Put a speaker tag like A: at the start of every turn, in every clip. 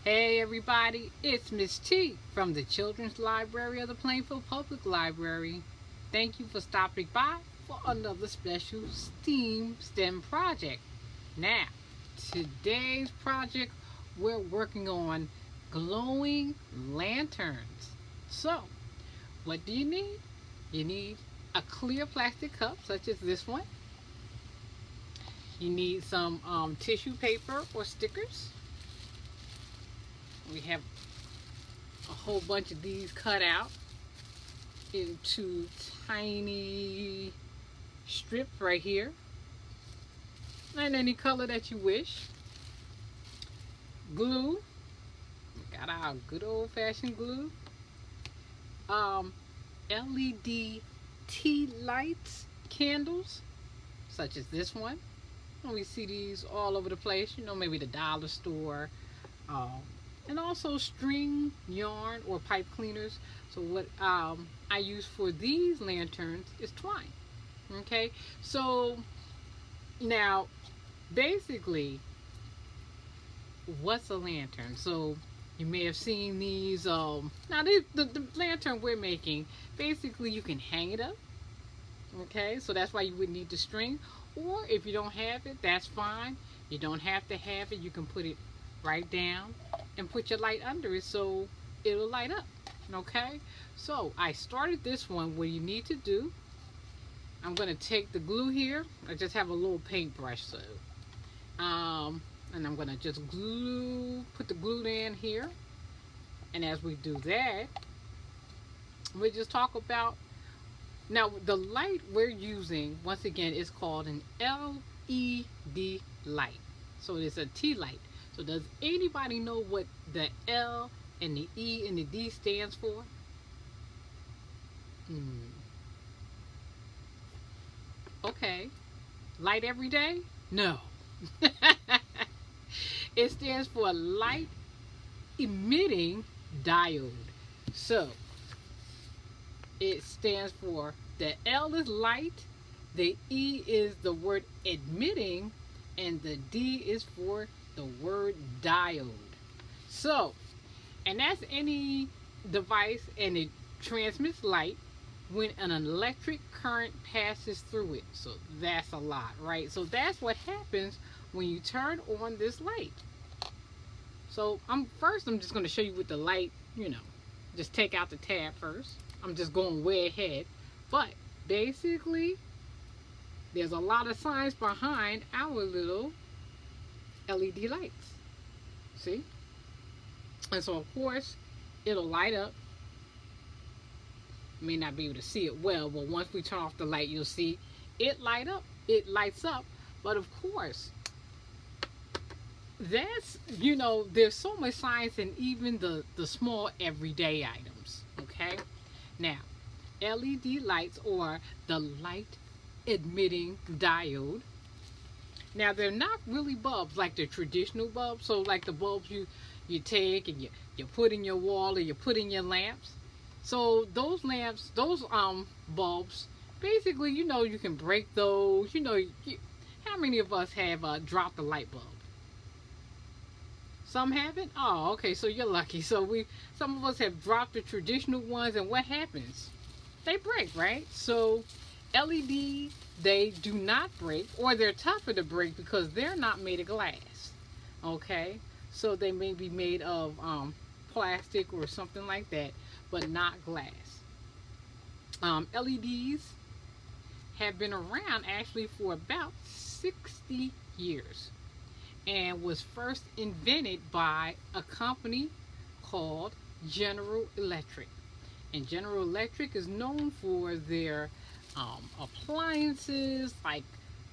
A: Hey everybody, it's Miss T from the Children's Library of the Plainfield Public Library. Thank you for stopping by for another special STEM project. Now, today's project we're working on glowing lanterns. So, what do you need? You need a clear plastic cup such as this one. You need some tissue paper or stickers. We have a whole bunch of these cut out into tiny strips right here, and any color that you wish. Glue, we got our good old-fashioned glue. LED tea lights, candles, such as this one. And we see these all over the place, maybe the dollar store. And also string, yarn, or pipe cleaners. So what I use for these lanterns is twine. Okay, so now basically, what's a lantern? So you may have seen these. Now the lantern we're making, basically you can hang it up. Okay, so that's why you would need the string. Or if you don't have it, that's fine. You don't have to have it. You can put it right down and put your light under it so it'll light up. Okay, so I started this one. What you need to do, I'm going to take the glue here. I just have a little paintbrush, so and I'm going to just put the glue in here. And as we do that, we just talk about, now the light we're using, once again, is called an LED light. So it's a tea light. So does anybody know what the L and the E and the D stands for? Okay. Light every day? No. It stands for light emitting diode. So it stands for, the L is light, the E is the word emitting, and the D is for the word diode. So, and that's any device, and it transmits light when an electric current passes through it. So that's a lot, right? So that's what happens when you turn on this light. So I'm just going to show you with the light, just take out the tab first. I'm just going way ahead, but basically there's a lot of science behind our little LED lights. See? And so of course it'll light up. You may not be able to see it well, but once we turn off the light, you'll see it lights up. But of course, that's, there's so much science in even the small everyday items. Okay, now LED lights, or the light emitting diode, now they're not really bulbs like the traditional bulbs. So like the bulbs you take and you put in your wall, or you put in your lamps. So those lamps, those bulbs, basically, you can break those. How many of us have dropped a light bulb? Some haven't? Oh, okay, so you're lucky. So some of us have dropped the traditional ones, and what happens? They break, right? So LED, they do not break, or they're tougher to break because they're not made of glass. Okay, so they may be made of plastic or something like that, but not glass. LEDs have been around actually for about 60 years, and was first invented by a company called General Electric. And General Electric is known for their appliances like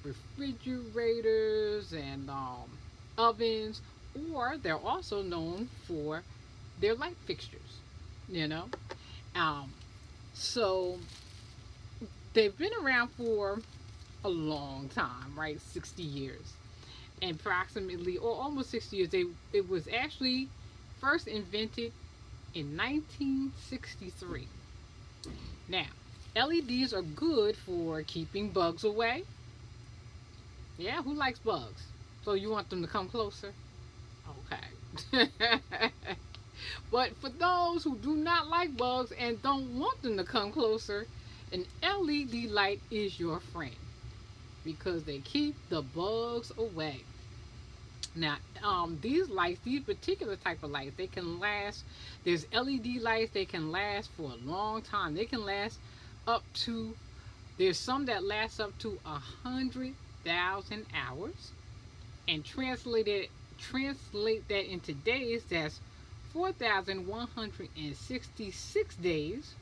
A: refrigerators and ovens, or they're also known for their light fixtures. So they've been around for a long time, right? 60 years. And approximately, or almost 60 years. It was actually first invented in 1963. Now, LEDs are good for keeping bugs away. Yeah, who likes bugs? So you want them to come closer? Okay. But for those who do not like bugs and don't want them to come closer, an LED light is your friend because they keep the bugs away. Now, these lights, these particular type of lights, they can last. There's LED lights, they can last for a long time. They can last up to. There's some that last up to 100,000 hours, and translate that into days. That's 4,166 days.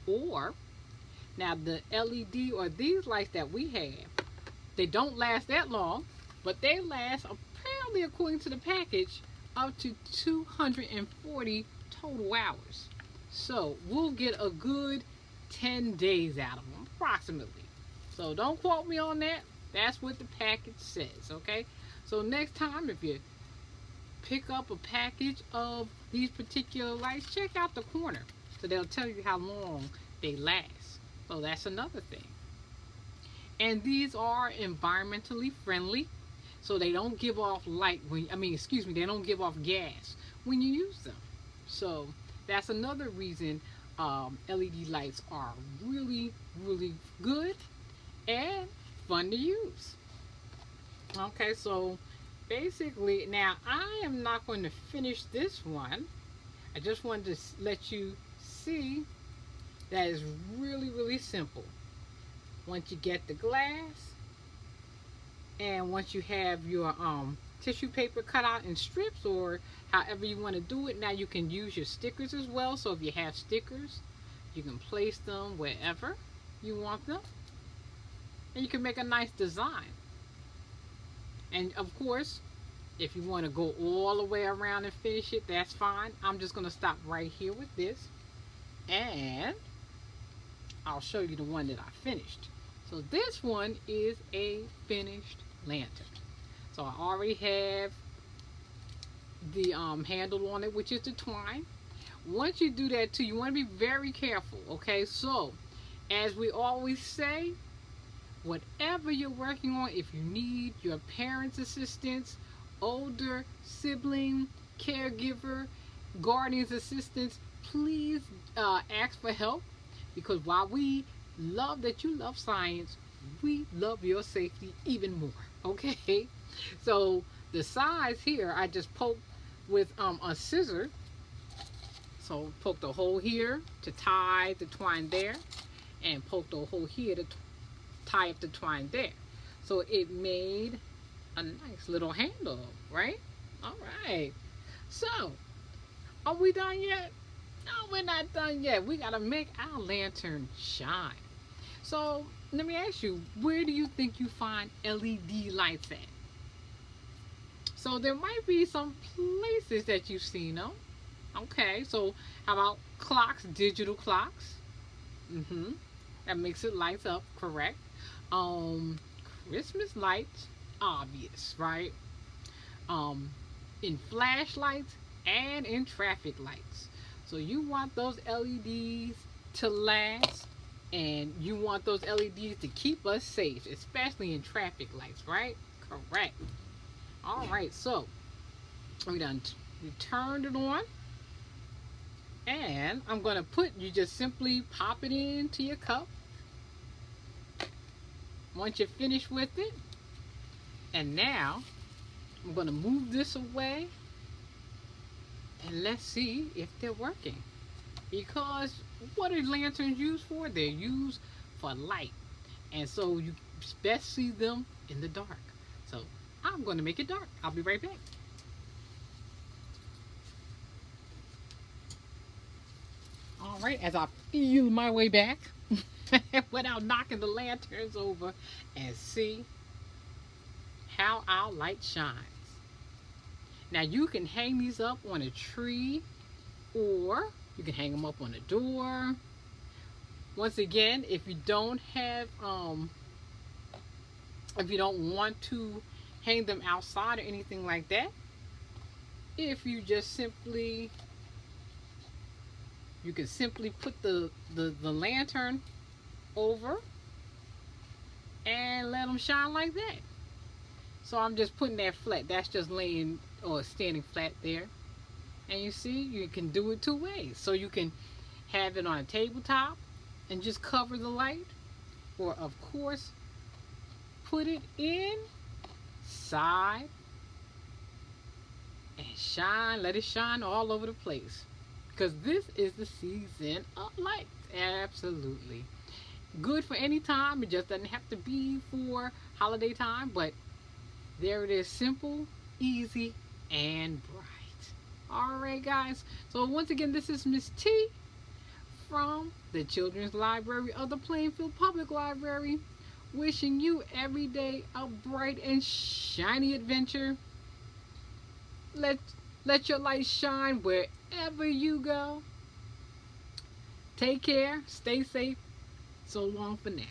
A: Or now the LED or these lights that we have, they don't last that long, but they last apparently, according to the package, up to 240 total hours. So we'll get a good 10 days out of them, approximately. So don't quote me on that. That's what the package says, okay? So next time, if you pick up a package of these particular lights, check out the corner. So they'll tell you how long they last. So that's another thing. And these are environmentally friendly. So they don't give off light when, they don't give off gas when you use them. So that's another reason LED lights are really, really good and fun to use. Okay, so basically, now I am not going to finish this one. I just wanted to let you see that is really, really simple. Once you get the glass, and once you have your tissue paper cut out in strips or however you want to do it, now you can use your stickers as well. So if you have stickers, you can place them wherever you want them, and you can make a nice design. And of course, if you want to go all the way around and finish it, that's fine. I'm just going to stop right here with this, and I'll show you the one that I finished. So this one is a finished lantern. So I already have the handle on it, which is the twine. Once you do that too, you want to be very careful, okay? So as we always say, whatever you're working on, if you need your parents' assistance, older sibling, caregiver, guardian's assistance, please ask for help, because while we love that you love science, we love your safety even more, okay? So the size here, I just poked with a scissor. So poke the hole here to tie the twine there, and poke the hole here to tie up the twine there. So it made a nice little handle, right? All right. So, are we done yet? No, we're not done yet. We got to make our lantern shine. So, let me ask you, where do you think you find LED lights at? So, there might be some places that you've seen them. Okay, so how about clocks, digital clocks? That makes it lights up, correct? Christmas lights, obvious, right? In flashlights and in traffic lights. So you want those LEDs to last, and you want those LEDs to keep us safe, especially in traffic lights, right? Correct. All right, so we turned it on, and I'm going to you just simply pop it into your cup once you're finished with it. And now I'm going to move this away, and let's see if they're working. Because what are lanterns used for? They're used for light, and so you best see them in the dark. So I'm going to make it dark. I'll be right back. All right, as I feel my way back without knocking the lanterns over, and see how our light shines. Now you can hang these up on a tree, or you can hang them up on a door. Once again, if you don't have, if you don't want to hang them outside or anything like that, if you just simply, you can simply put the lantern over and let them shine like that. So I'm just putting that flat. That's just laying or standing flat there. And you see, you can do it two ways. So you can have it on a tabletop and just cover the light, or of course put it inside and shine, let it shine all over the place, because this is the season of light. Absolutely good for any time. It just doesn't have to be for holiday time, but there it is, simple, easy, and bright. All right, guys, so once again, this is Miss T from the Children's Library of the Plainfield Public Library, wishing you every day a bright and shiny adventure. Let your light shine wherever you go. Take care, stay safe. So long for now.